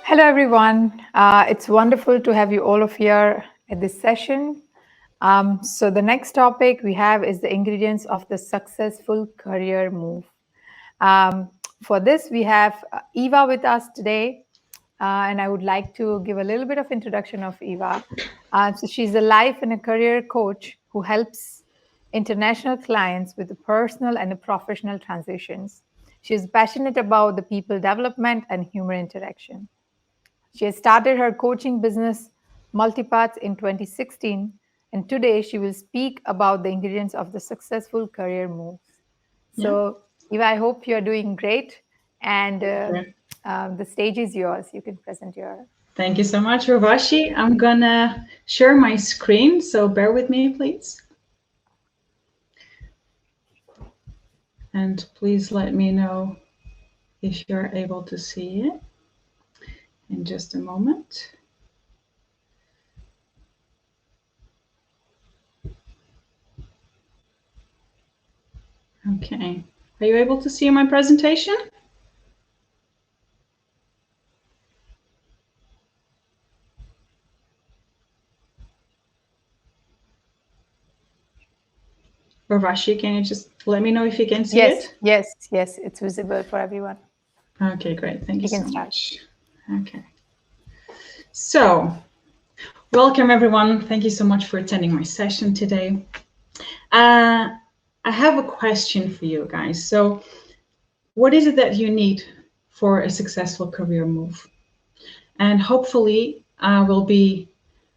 Hello, everyone. It's wonderful to have you all of here at this session. So the next topic we have is the ingredients of the successful career move. For this, we have Eva with us today, and I would like to give a little bit of introduction of Eva. So she's a life and a career coach who helps international clients with the personal and the professional transitions. She is passionate about the people development and human interaction. She has started her coaching business, Multipaths, in 2016, and today she will speak about the ingredients of the successful career moves. Yeah. So, Eva, I hope you're doing great, and Sure. the stage is yours. You can present your. Thank you so much, Ravashi. I'm gonna share my screen, so bear with me, please. And please let me know if you're able to see it in just a moment. Okay. Are you able to see my presentation? Ravashi, can you just let me know if you can see Yes, it? yes, yes. It's visible for everyone. Okay, great. Thank you You can so start. much. Okay. So, welcome everyone. Thank you so much for attending my session today. I have a question for you guys. So, what is it that you need for a successful career move? And hopefully, I will be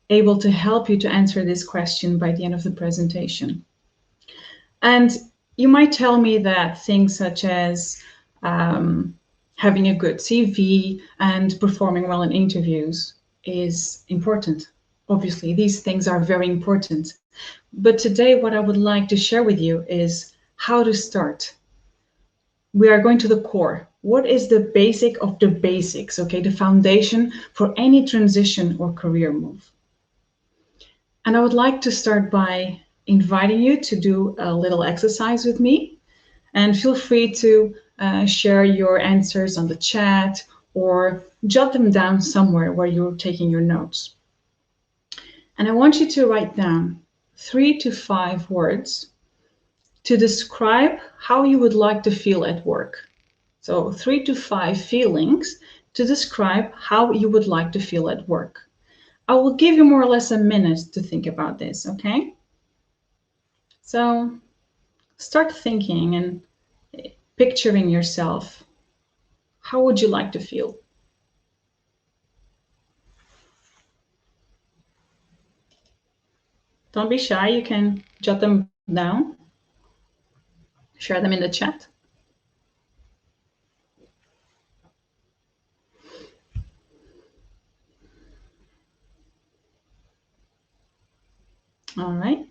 able to help you to answer this question by the end of the presentation. And you might tell me that things such as having a good CV and performing well in interviews is important. Obviously, these things are very important. But today, what I would like to share with you is how to start. We are going to the core. What is the basic of the basics, okay? The foundation for any transition or career move. And I would like to start by inviting you to do a little exercise with me. And feel free to share your answers on the chat or jot them down somewhere where you're taking your notes. And I want you to write down 3 to 5 words to describe how you would like to feel at work. So 3 to 5 feelings to describe how you would like to feel at work. I will give you more or less a minute to think about this, okay? So start thinking and picturing yourself. How would you like to feel? Don't be shy, you can jot them down, share them in the chat. All right.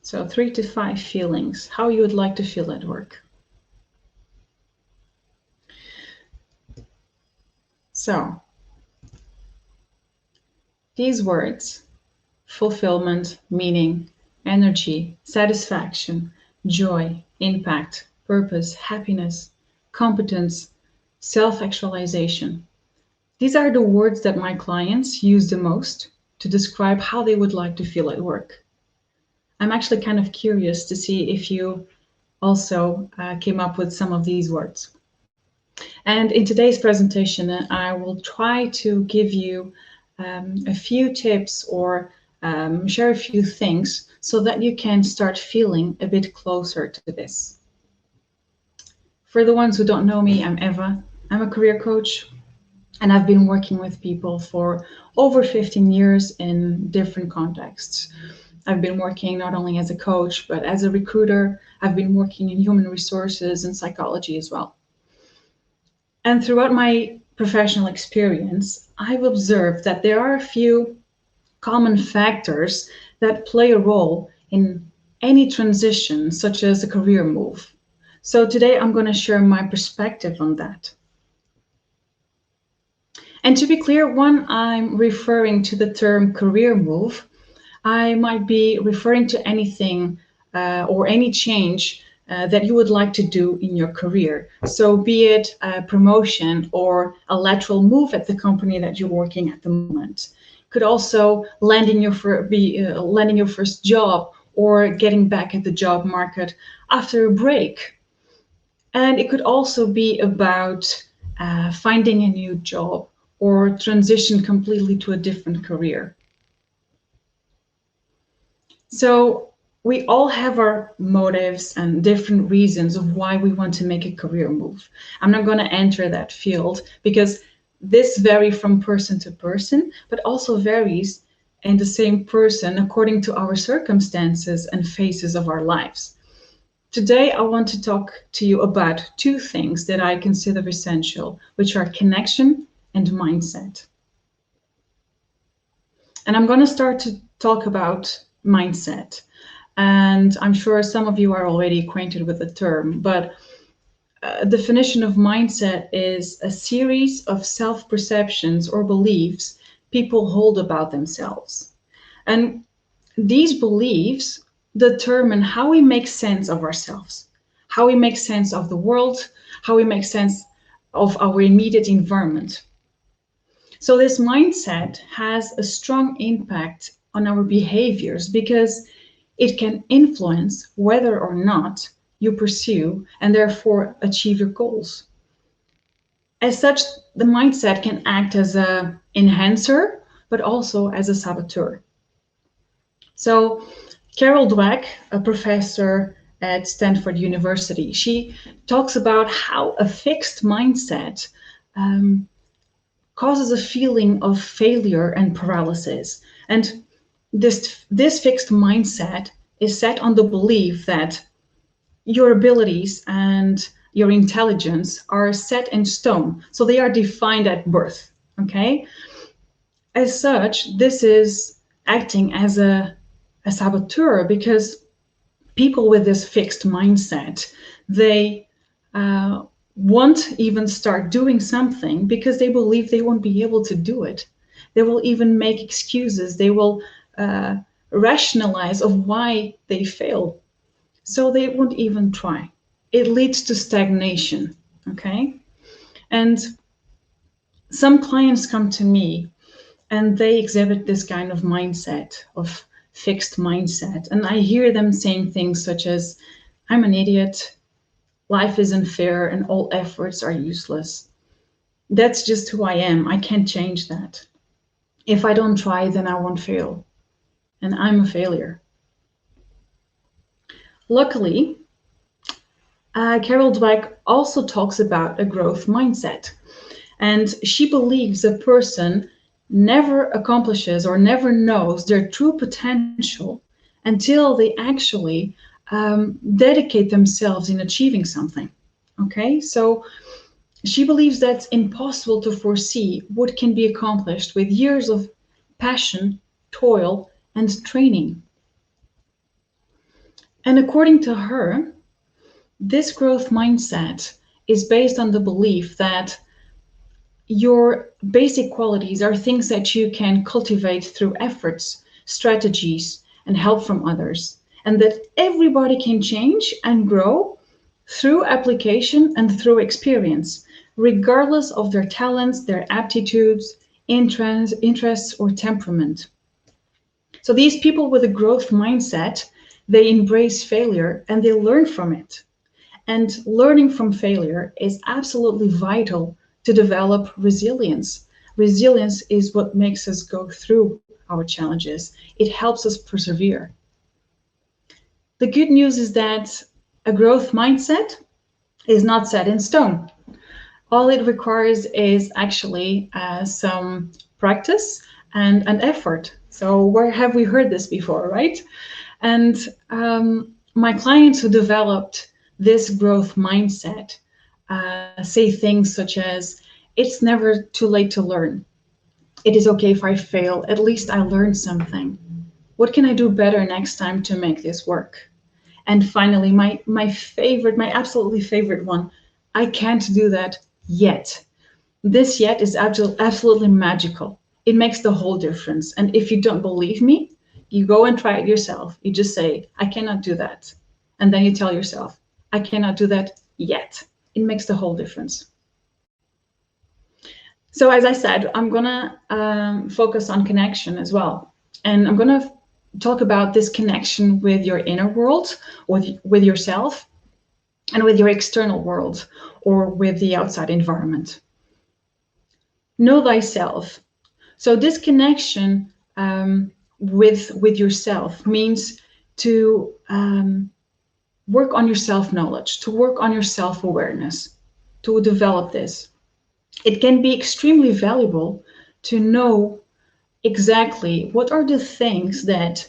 So 3 to 5 feelings, how you would like to feel at work. So these words, fulfillment, meaning, energy, satisfaction, joy, impact, purpose, happiness, competence, self-actualization. These are the words that my clients use the most to describe how they would like to feel at work. I'm actually kind of curious to see if you also came up with some of these words. And in today's presentation, I will try to give you a few tips or share a few things so that you can start feeling a bit closer to this. For the ones who don't know me, I'm Eva. I'm a career coach, and I've been working with people for over 15 years in different contexts. I've been working not only as a coach, but as a recruiter. I've been working in human resources and psychology as well. And throughout my professional experience, I've observed that there are a few common factors that play a role in any transition, such as a career move. So today I'm going to share my perspective on that. And to be clear, when I'm referring to the term career move, I might be referring to anything or any change that you would like to do in your career. So be it a promotion or a lateral move at the company that you're working at the moment. Could also landing your first job or getting back at the job market after a break. And it could also be about finding a new job or transition completely to a different career. So we all have our motives and different reasons of why we want to make a career move. I'm not going to enter that field because this varies from person to person, but also varies in the same person according to our circumstances and phases of our lives. Today, I want to talk to you about two things that I consider essential, which are connection and mindset. And I'm going to start to talk about mindset. And I'm sure some of you are already acquainted with the term, but a definition of mindset is a series of self-perceptions or beliefs people hold about themselves. And these beliefs determine how we make sense of ourselves, how we make sense of the world, how we make sense of our immediate environment. So this mindset has a strong impact on our behaviors because it can influence whether or not you pursue and therefore achieve your goals. As such, the mindset can act as an enhancer, but also as a saboteur. So Carol Dweck, a professor at Stanford University, she talks about how a fixed mindset causes a feeling of failure and paralysis. And this fixed mindset is set on the belief that your abilities and your intelligence are set in stone. So they are defined at birth, okay? As such, this is acting as a saboteur because people with this fixed mindset, they won't even start doing something because they believe they won't be able to do it. They will even make excuses. They will rationalize of why they fail. So they won't even try. It leads to stagnation, okay? And some clients come to me and they exhibit this kind of mindset, of fixed mindset. And I hear them saying things such as, I'm an idiot, life isn't fair, and all efforts are useless. That's just who I am. I can't change that. If I don't try, then I won't fail. And I'm a failure. Luckily, Carol Dweck also talks about a growth mindset. And she believes a person never accomplishes or never knows their true potential until they actually dedicate themselves in achieving something. Okay, so she believes that's impossible to foresee what can be accomplished with years of passion, toil, and training. And according to her, this growth mindset is based on the belief that your basic qualities are things that you can cultivate through efforts, strategies, and help from others, and that everybody can change and grow through application and through experience, regardless of their talents, their aptitudes, interests, or temperament. So these people with a growth mindset, they embrace failure and they learn from it. And learning from failure is absolutely vital to develop resilience. Resilience is what makes us go through our challenges. It helps us persevere. The good news is that a growth mindset is not set in stone. All it requires is actually some practice and effort. So where have we heard this before, right? And my clients who developed this growth mindset say things such as, it's never too late to learn. It is okay if I fail, at least I learned something. What can I do better next time to make this work? And finally, my favorite, my absolutely favorite one, I can't do that yet. This yet is absolutely magical. It makes the whole difference. And if you don't believe me, you go and try it yourself. You just say, I cannot do that. And then you tell yourself, I cannot do that yet. It makes the whole difference. So as I said, I'm gonna focus on connection as well. And I'm gonna talk about this connection with your inner world, with yourself, and with your external world, or with the outside environment. Know thyself. So this connection with yourself means to work on your self-knowledge, to work on your self-awareness, to develop this. It can be extremely valuable to know exactly what are the things that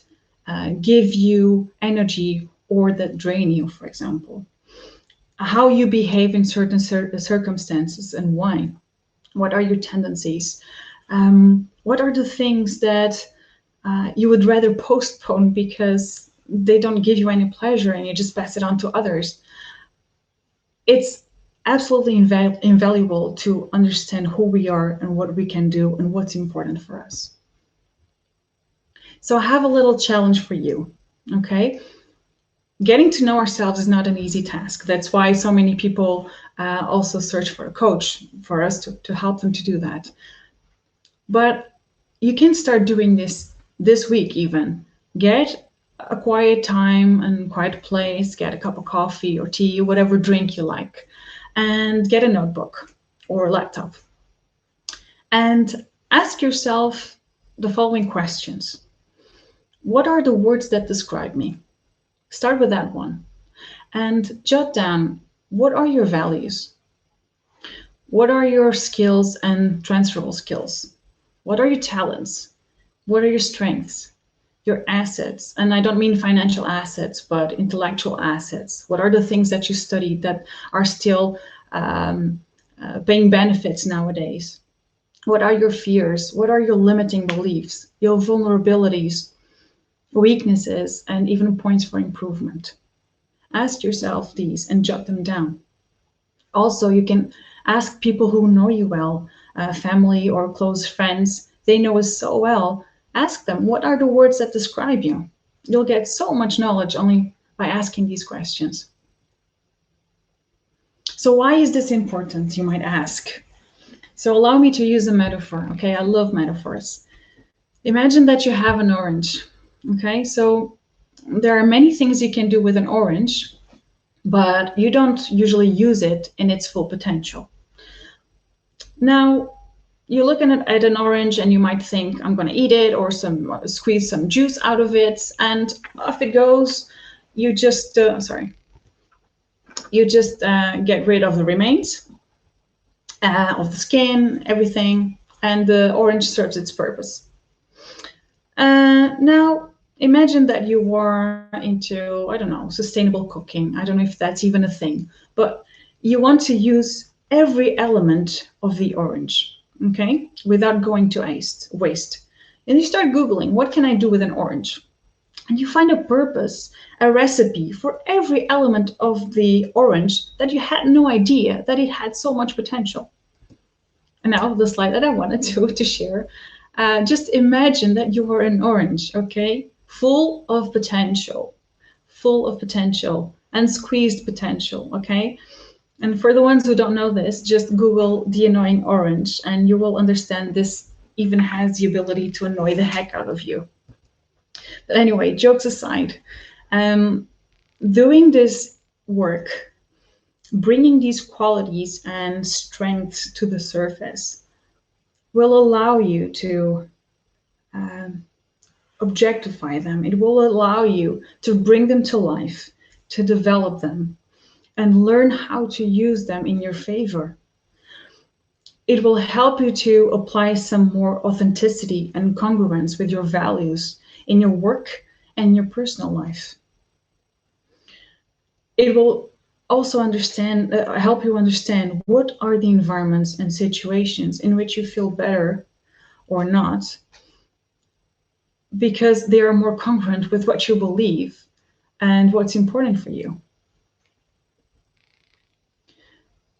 give you energy or that drain you, for example. How you behave in certain circumstances and why. What are your tendencies? What are the things that you would rather postpone because they don't give you any pleasure and you just pass it on to others? It's absolutely invaluable to understand who we are and what we can do and what's important for us. So I have a little challenge for you, okay? Getting to know ourselves is not an easy task. That's why so many people also search for a coach for us to help them to do that. But you can start doing this week even. Get a quiet time and quiet place, get a cup of coffee or tea, whatever drink you like, and get a notebook or a laptop. And ask yourself the following questions. What are the words that describe me? Start with that one. And jot down, what are your values? What are your skills and transferable skills? What are your talents? What are your strengths? Your assets? And I don't mean financial assets, but intellectual assets. What are the things that you studied that are still paying benefits nowadays? What are your fears? What are your limiting beliefs? Your vulnerabilities, weaknesses, and even points for improvement? Ask yourself these and jot them down. Also, you can ask people who know you well, family or close friends. They know us so well. Ask them, what are the words that describe you? You'll get so much knowledge only by asking these questions. So why is this important, you might ask? So allow me to use a metaphor, okay? I love metaphors. Imagine that you have an orange, okay? So there are many things you can do with an orange, but you don't usually use it in its full potential. Now, you're looking at an orange and you might think, I'm going to eat it or squeeze some juice out of it, and off it goes. You just, get rid of the remains of the skin, everything, and the orange serves its purpose. Now, imagine that you are into, I don't know, sustainable cooking. I don't know if that's even a thing, but you want to use every element of the orange, okay, without going to waste. And you start Googling, what can I do with an orange? And you find a purpose, a recipe for every element of the orange that you had no idea that it had so much potential. And now the slide that I wanted to share, just imagine that you are an orange, okay? Full of potential and squeezed potential, okay? And for the ones who don't know this, just Google the annoying orange and you will understand this even has the ability to annoy the heck out of you. But anyway, jokes aside, doing this work, bringing these qualities and strengths to the surface will allow you to objectify them. It will allow you to bring them to life, to develop them, and learn how to use them in your favor. It will help you to apply some more authenticity and congruence with your values in your work and your personal life. It will also help you understand what are the environments and situations in which you feel better or not, because they are more congruent with what you believe and what's important for you.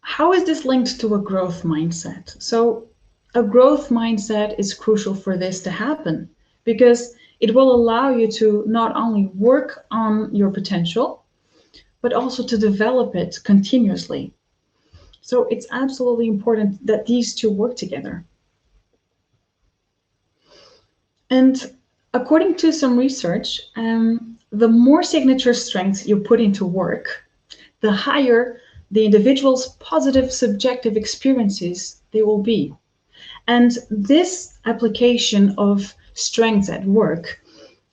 How is this linked to a growth mindset? So a growth mindset is crucial for this to happen because it will allow you to not only work on your potential, but also to develop it continuously. So it's absolutely important that these two work together. And according to some research, the more signature strengths you put into work, the higher the individual's positive subjective experiences they will be. And this application of strengths at work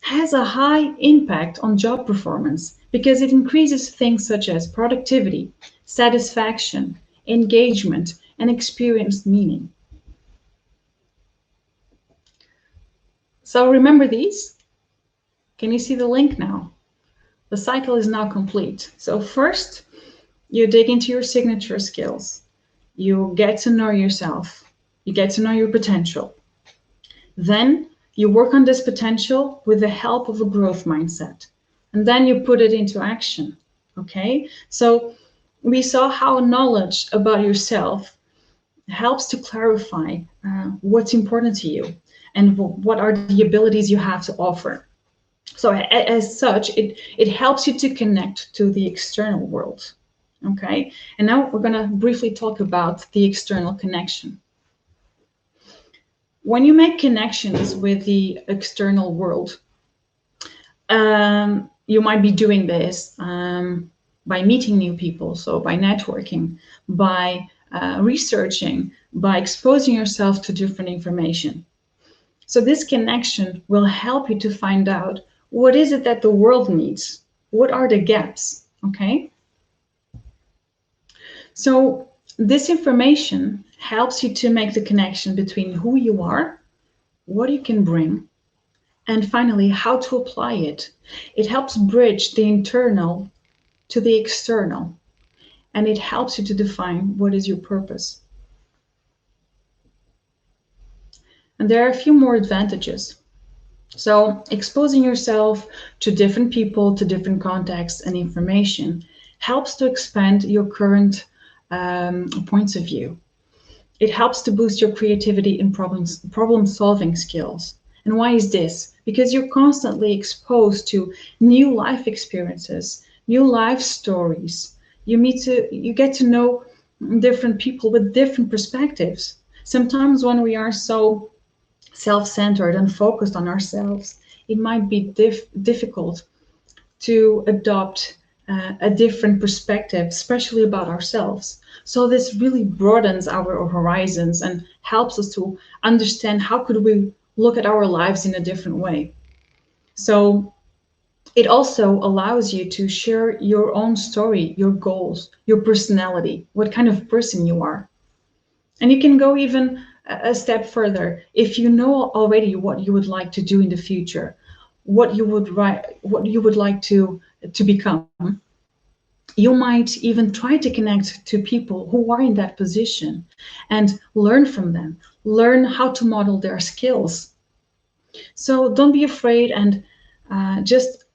has a high impact on job performance because it increases things such as productivity, satisfaction, engagement, and experienced meaning. So remember these? Can you see the link now? The cycle is now complete. So first, you dig into your signature skills. You get to know yourself. You get to know your potential. Then you work on this potential with the help of a growth mindset. And then you put it into action. Okay? So we saw how knowledge about yourself helps to clarify what's important to you and what are the abilities you have to offer. So as such, it helps you to connect to the external world. Okay, and now we're going to briefly talk about the external connection. When you make connections with the external world, you might be doing this by meeting new people, so by networking, by researching, by exposing yourself to different information. So this connection will help you to find out what is it that the world needs? What are the gaps? Okay. So this information helps you to make the connection between who you are, what you can bring, and finally, how to apply it. It helps bridge the internal to the external, and it helps you to define what is your purpose. And there are a few more advantages. So exposing yourself to different people, to different contexts and information helps to expand your current points of view. It helps to boost your creativity and problem-solving skills. And why is this? Because you're constantly exposed to new life experiences, new life stories. You get to know different people with different perspectives. Sometimes when we are so self-centered and focused on ourselves, it might be difficult to adopt a different perspective, especially about ourselves. So this really broadens our horizons and helps us to understand how could we look at our lives in a different way. So it also allows you to share your own story, your goals, your personality, what kind of person you are. And you can go even a step further. If you know already what you would like to do in the future, what you would like to become, you might even try to connect to people who are in that position and learn from them, learn how to model their skills. So don't be afraid and just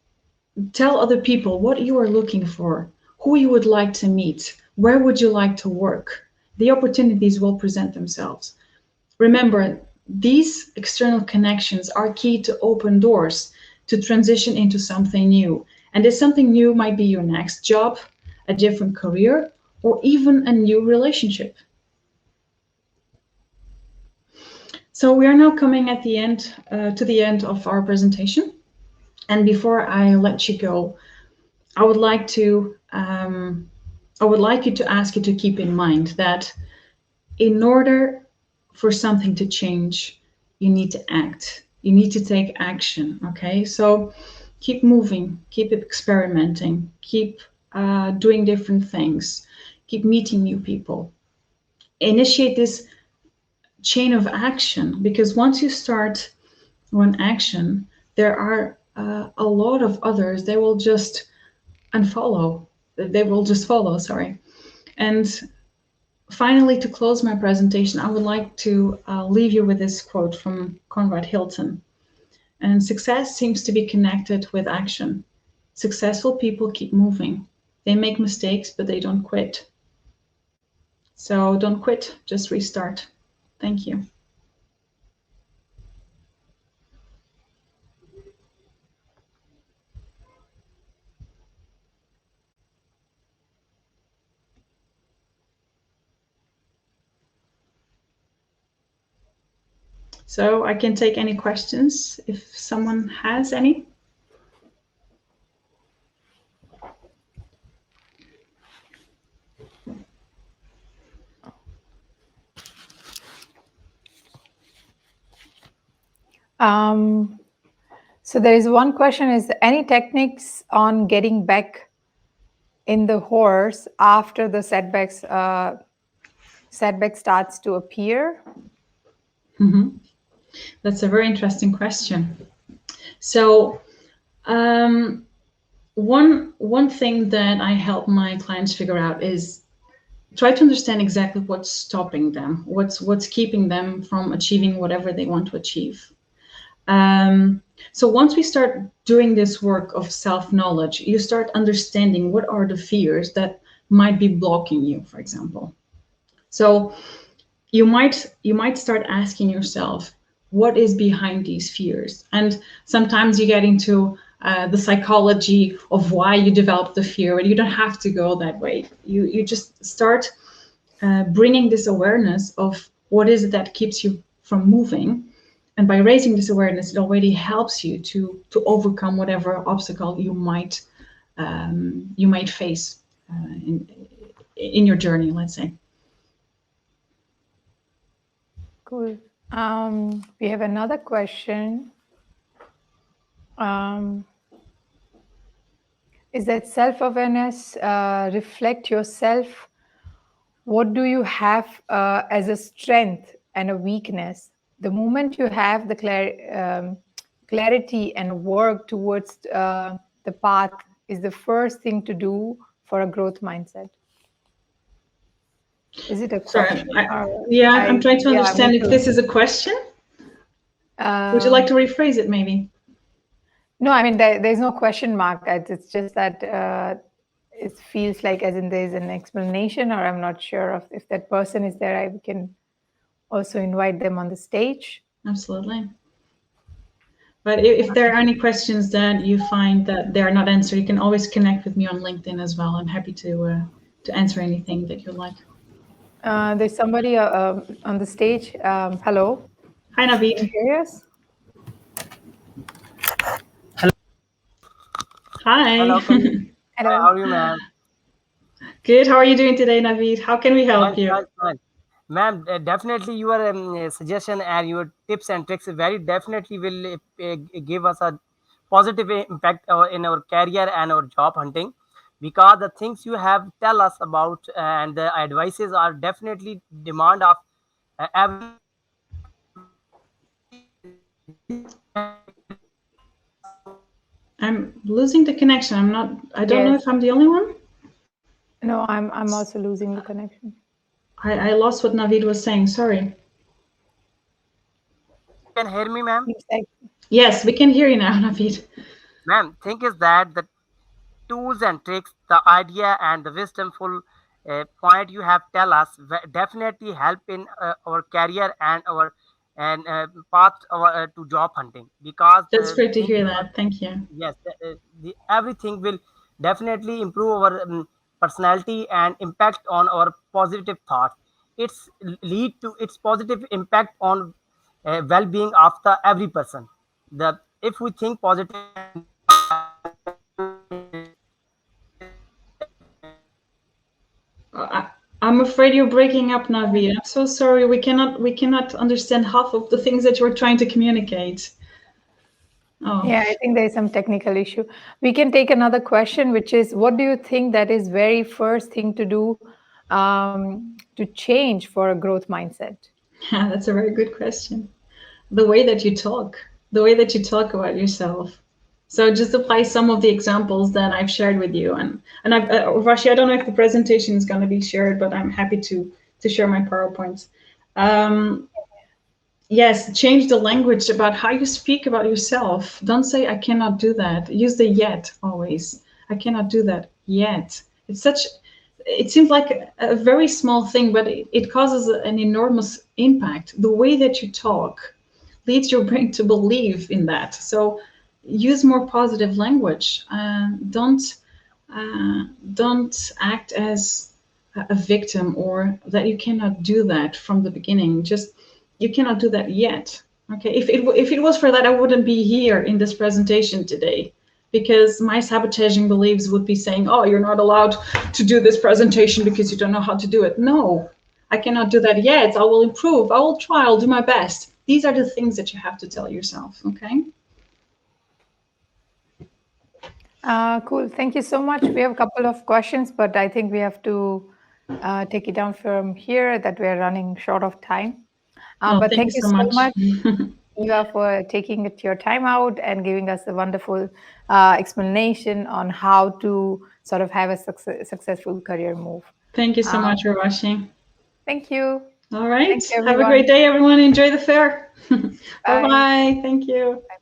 tell other people what you are looking for, who you would like to meet, where would you like to work. The opportunities will present themselves. Remember, these external connections are key to open doors to transition into something new. And this something new might be your next job, a different career, or even a new relationship. So we are now coming at the end, to the end of our presentation. And before I let you go, I would like you to ask you to keep in mind that in order for something to change, you need to act. You need to take action, okay? So keep moving, keep experimenting, keep doing different things, keep meeting new people. Initiate this chain of action, because once you start one action, there are a lot of others. They will just follow, sorry. And finally, to close my presentation, I would like to leave you with this quote from Conrad Hilton. And success seems to be connected with action. Successful people keep moving. They make mistakes, but they don't quit. So don't quit, just restart. Thank you. So I can take any questions if someone has any. So there is one question: is there any techniques on getting back in the horse after the setback starts to appear? That's a very interesting question. So one thing that I help my clients figure out is try to understand exactly what's stopping them, what's keeping them from achieving whatever they want to achieve. So once we start doing this work of self-knowledge, you start understanding what are the fears that might be blocking you, for example. So you might start asking yourself, what is behind these fears? And sometimes you get into the psychology of why you develop the fear, but you don't have to go that way. You just start bringing this awareness of what is it that keeps you from moving. And by raising this awareness, it already helps you to overcome whatever obstacle you might face in your journey, let's say. Cool. We have another question. Is that self-awareness reflect yourself? What do you have as a strength and a weakness? The moment you have the clarity and work towards the path is the first thing to do for a growth mindset. Is it a question? Sorry, I'm trying to understand if this is a question. Would you like to rephrase it, maybe? No, I mean, there's no question mark. It's just that it feels like as in there's an explanation, or I'm not sure if that person is there. I can also invite them on the stage. Absolutely. But if there are any questions that you find that they are not answered, you can always connect with me on LinkedIn as well. I'm happy to answer anything that you like. There's somebody on the stage. Hello. Hi, Naveed. Can you hear us? Hi. Hello. Hello. How are you, ma'am? Good. How are you doing today, Naveed? How can we help you? Fine. Ma'am, definitely your suggestion and your tips and tricks very definitely will give us a positive impact in our career and our job hunting, because the things you have tell us about and the advices are definitely demand of every. I'm losing the connection. I don't know Yes. if I'm the only one. No, I'm also losing the connection. I lost what Naveed was saying. Sorry. Can hear me, ma'am? Yes, we can hear you now, Naveed. Ma'am, thing is that the tools and tricks, the idea and the wisdomful point you have tell us definitely help in our career and our path to job hunting, because That's great to thing hear is that that. Thank you. yes, everything will definitely improve our personality and impact on our positive thoughts. It's lead to its positive impact on well-being of the every person. The if we think positive, I'm afraid you're breaking up, Naveed. I'm so sorry. We cannot understand half of the things that you're trying to communicate. Oh. Yeah, I think there's some technical issue. We can take another question, which is, what do you think that is very first thing to do to change for a growth mindset? Yeah, that's a very good question. The way that you talk, about yourself. So just apply some of the examples that I've shared with you. And I've, Vashi, I don't know if the presentation is going to be shared, but I'm happy to share my PowerPoints. Yes, change the language about how you speak about yourself. Don't say, I cannot do that. Use the yet always. I cannot do that yet. It seems like a very small thing, but it causes an enormous impact. The way that you talk leads your brain to believe in that. So use more positive language. Don't act as a victim, or that you cannot do that from the beginning. Just, you cannot do that yet. Okay, if it was for that, I wouldn't be here in this presentation today, because my sabotaging beliefs would be saying, oh, you're not allowed to do this presentation because you don't know how to do it. No, I cannot do that yet. I will improve. I will try. I'll do my best. These are the things that you have to tell yourself, okay? Cool. Thank you so much. We have a couple of questions, but I think we have to take it down from here that we're running short of time. Oh, But thank thank you you so so much. much, Eva, for taking your time out and giving us a wonderful explanation on how to sort of have a successful career move. Thank you so much, Urvashi. Thank you. All right. Thank you, Have a everyone. great day, everyone. Enjoy the fair. Bye. Bye-bye. Thank you. Bye.